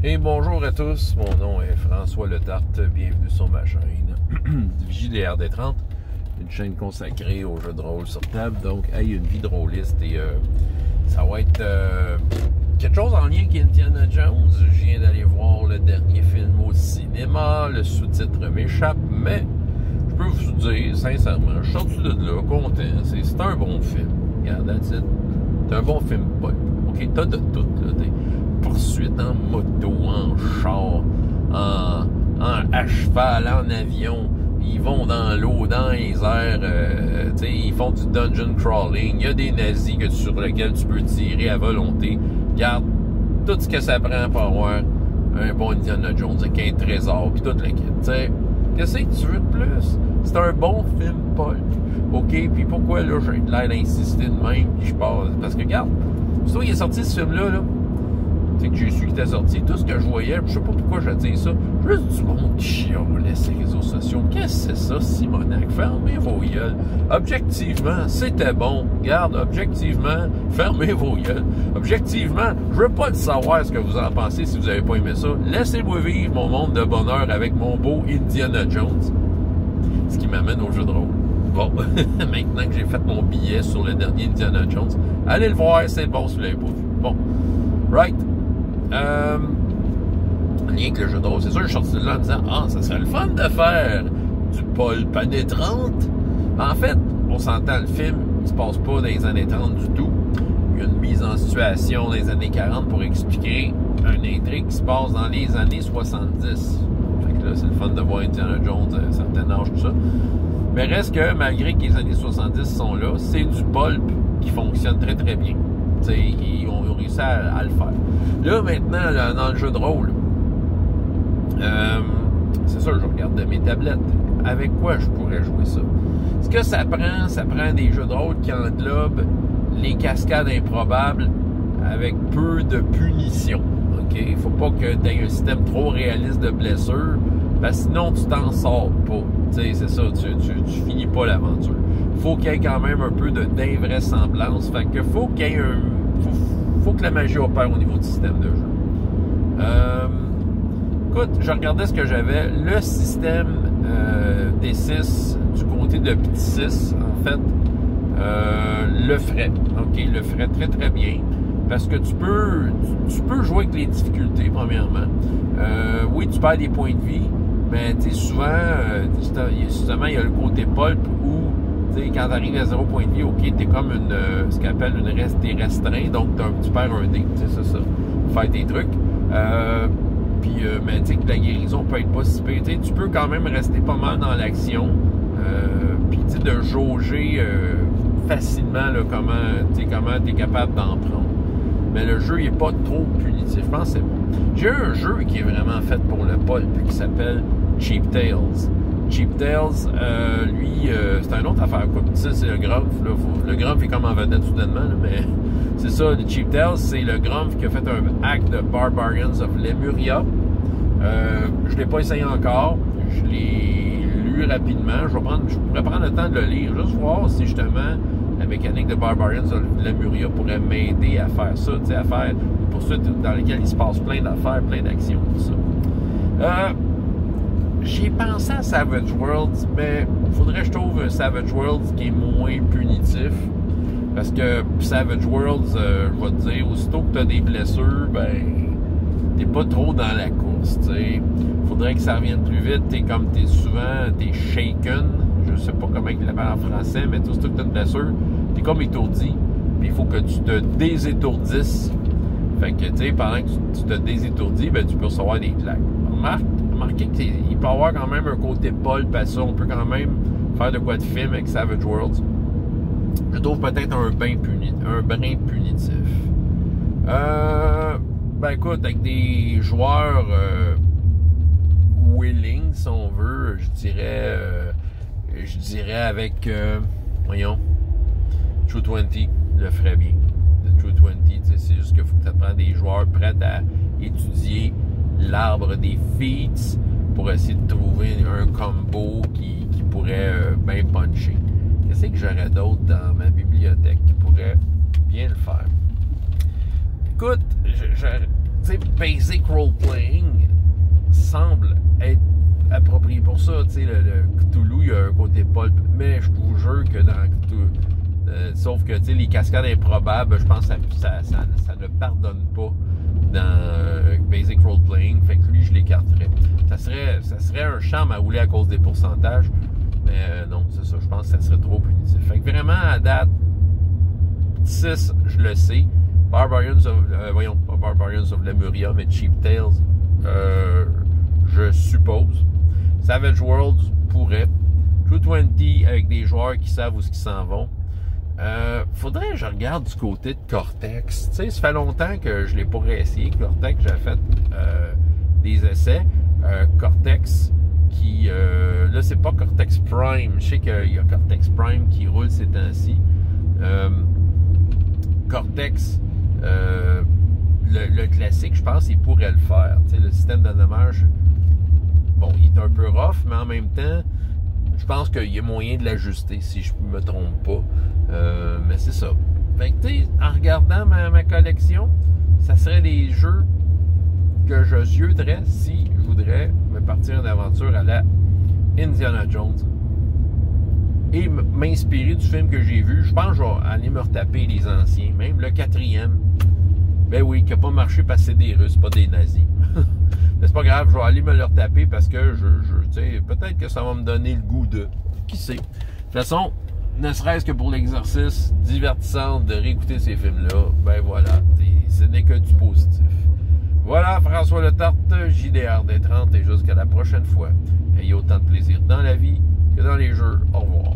Et bonjour à tous, mon nom est François Letarte, bienvenue sur ma chaîne VJDRD30, une chaîne consacrée aux jeux de rôle sur table, donc une vie de rôliste et ça va être quelque chose en lien avec Indiana Jones. Je viens d'aller voir le dernier film au cinéma, le sous-titre m'échappe, mais je peux vous dire sincèrement, je suis sorti de là content, c'est un bon film, regarde, c'est un bon film, ok, t'as de tout, là, poursuite en moto, en char, à cheval, en avion. Ils vont dans l'eau, dans les airs, ils font du dungeon crawling. Il y a des nazis sur lesquels tu peux tirer à volonté. Regarde tout ce que ça prend pour avoir un bon Indiana Jones avec un trésor puis toute la quête. Qu'est-ce que tu veux de plus? C'est un bon film pulp. OK, puis pourquoi là j'ai l'air d'insister de même puis je passe? Parce que regarde, c'est toi qui est sorti ce film-là, là. C'est que j'ai su qu'il était sorti. Tout ce que je voyais, je sais pas pourquoi je dis ça, juste du monde qui chiale sur les réseaux sociaux. Qu'est-ce que c'est ça, Simonac? Fermez vos gueules. Objectivement, c'était bon. Regarde, objectivement, fermez vos gueules. Objectivement, je veux pas le savoir ce que vous en pensez si vous avez pas aimé ça. Laissez-moi vivre mon monde de bonheur avec mon beau Indiana Jones. Ce qui m'amène au jeu de rôle. Bon, maintenant que j'ai fait mon billet sur le dernier Indiana Jones, allez le voir, c'est bon si vous l'avez pas vu. Bon, right. Lien avec le jeu de rôle, c'est sûr, je suis sorti de là en disant ça serait le fun de faire du pulp années 30. En fait, on s'entend, le film, il se passe pas dans les années 30 du tout. Il y a une mise en situation dans les années 40 pour expliquer une intrigue qui se passe dans les années 70. Fait que là, c'est le fun de voir Indiana Jones à un certain âge, tout ça. Mais reste que, malgré que les années 70 sont là, c'est du pulp qui fonctionne très très bien. T'sais, ils ont réussi à le faire. Là, maintenant, là, dans le jeu de rôle, c'est sûr, je regarde de mes tablettes. Avec quoi je pourrais jouer ça? Ce que ça prend des jeux de rôle qui englobent les cascades improbables avec peu de punition. OK? Il faut pas que tu aies un système trop réaliste de blessures, parce que sinon, tu t'en sors pas. C'est ça, tu finis pas l'aventure. Faut qu'il y ait quand même un peu d'invraisemblance. Fait que faut qu'il y ait faut que la magie opère au niveau du système de jeu. Écoute, je regardais ce que j'avais. Le système D6 du côté de Petit 6, en fait, le ferait. OK, le ferait très très bien. Parce que tu peux jouer avec les difficultés, premièrement. Oui, tu perds des points de vie, mais tu sais, souvent, justement, il y a le côté pulp où, tu sais, quand tu arrives à 0 point de vie, OK, t'es comme ce qu'on appelle t'es restreint, donc tu perds un dé, tu sais, c'est ça. Faire tes trucs. Mais tu sais, que la guérison peut être pas si pire. Tu peux quand même rester pas mal dans l'action. Puis, tu sais, de jauger facilement là, comment t'es capable d'en prendre. Mais le jeu, il n'est pas trop punitif. Je pense que c'est bon. J'ai un jeu qui est vraiment fait pour le pulp qui s'appelle Cheap Tales. Cheap Tales, lui, c'est une autre affaire. Quoi. Ça, c'est le Grumpf. Le Grumpf est comme en vedette soudainement, là, mais c'est ça. Le Cheap Tales, c'est le Grumpf qui a fait un hack de Barbarians of Lemuria. Je ne l'ai pas essayé encore. Je l'ai lu rapidement. Je pourrais prendre le temps de le lire, juste voir si justement la mécanique de Barbarians of Lemuria pourrait m'aider à faire ça, tu sais, à faire une poursuite dans laquelle il se passe plein d'affaires, plein d'actions, tout ça. J'ai pensé à Savage Worlds, mais il faudrait que je trouve un Savage Worlds qui est moins punitif. Parce que Savage Worlds, je vais te dire, aussitôt que tu as des blessures, ben, t'es pas trop dans la course, tu sais. Faudrait que ça revienne plus vite, t'es shaken. Je sais pas comment il l'appelle en français, mais tout ce que tu as une blessure, t'es comme étourdi, puis il faut que tu te désétourdisses. Fait que, tu sais, pendant que tu te désétourdis, ben, tu peux recevoir des claques. Remarquez qu'il peut y avoir quand même un côté pulp à ça. On peut quand même faire de quoi de film avec Savage Worlds. Je trouve peut-être un brin punitif. Ben, écoute, avec des joueurs willing, si on veut, je dirais avec, voyons, True 20 le ferait bien. Le True 20, c'est juste qu'il faut que tu prends des joueurs prêts à étudier l'arbre des feats pour essayer de trouver un combo qui pourrait bien puncher. Qu'est-ce que j'aurais d'autre dans ma bibliothèque qui pourrait bien le faire? Écoute, sais, basic role-playing semble être approprié pour ça. Tu sais, le Cthulhu, il y a un côté pulp, mais je vous jure que dans Cthulhu, sauf que, tu sais, les cascades improbables, je pense que ça ne pardonne pas dans Basic Role-Playing. Fait que lui, je l'écarterais. Ça serait un charme à rouler à cause des pourcentages. Mais non, c'est ça. Je pense que ça serait trop punitif. Fait que vraiment, à date, 6, je le sais. Barbarians of Lemuria, mais Cheap Tales, je suppose. Savage Worlds pourrait. True 20 avec des joueurs qui savent où ils s'en vont. Faudrait que je regarde du côté de Cortex. Tu sais, ça fait longtemps que je l'ai pas réessayé. Cortex, j'ai fait des essais. Cortex qui... là, c'est pas Cortex Prime. Je sais qu'il y a Cortex Prime qui roule ces temps-ci. Cortex, le classique, je pense qu'il pourrait le faire. Tu sais, le système de dommage, bon, il est un peu rough, mais en même temps, je pense qu'il y a moyen de l'ajuster, si je me trompe pas. Mais c'est ça. Fait que, tu sais, en regardant ma collection, ça serait des jeux que je zioterais si je voudrais me partir en aventure à la Indiana Jones et m'inspirer du film que j'ai vu. Je pense que je vais aller me retaper les anciens, même le 4e. Ben oui, qui n'a pas marché parce que c'est des Russes, pas des nazis. Mais c'est pas grave, je vais aller me le retaper parce que tu sais, peut-être que ça va me donner le goût de... Qui sait? De toute façon, ne serait-ce que pour l'exercice divertissant de réécouter ces films-là, ben voilà, ce n'est que du positif. Voilà, François Letarte, JDR des 30, et jusqu'à la prochaine fois. Ayez autant de plaisir dans la vie que dans les jeux. Au revoir.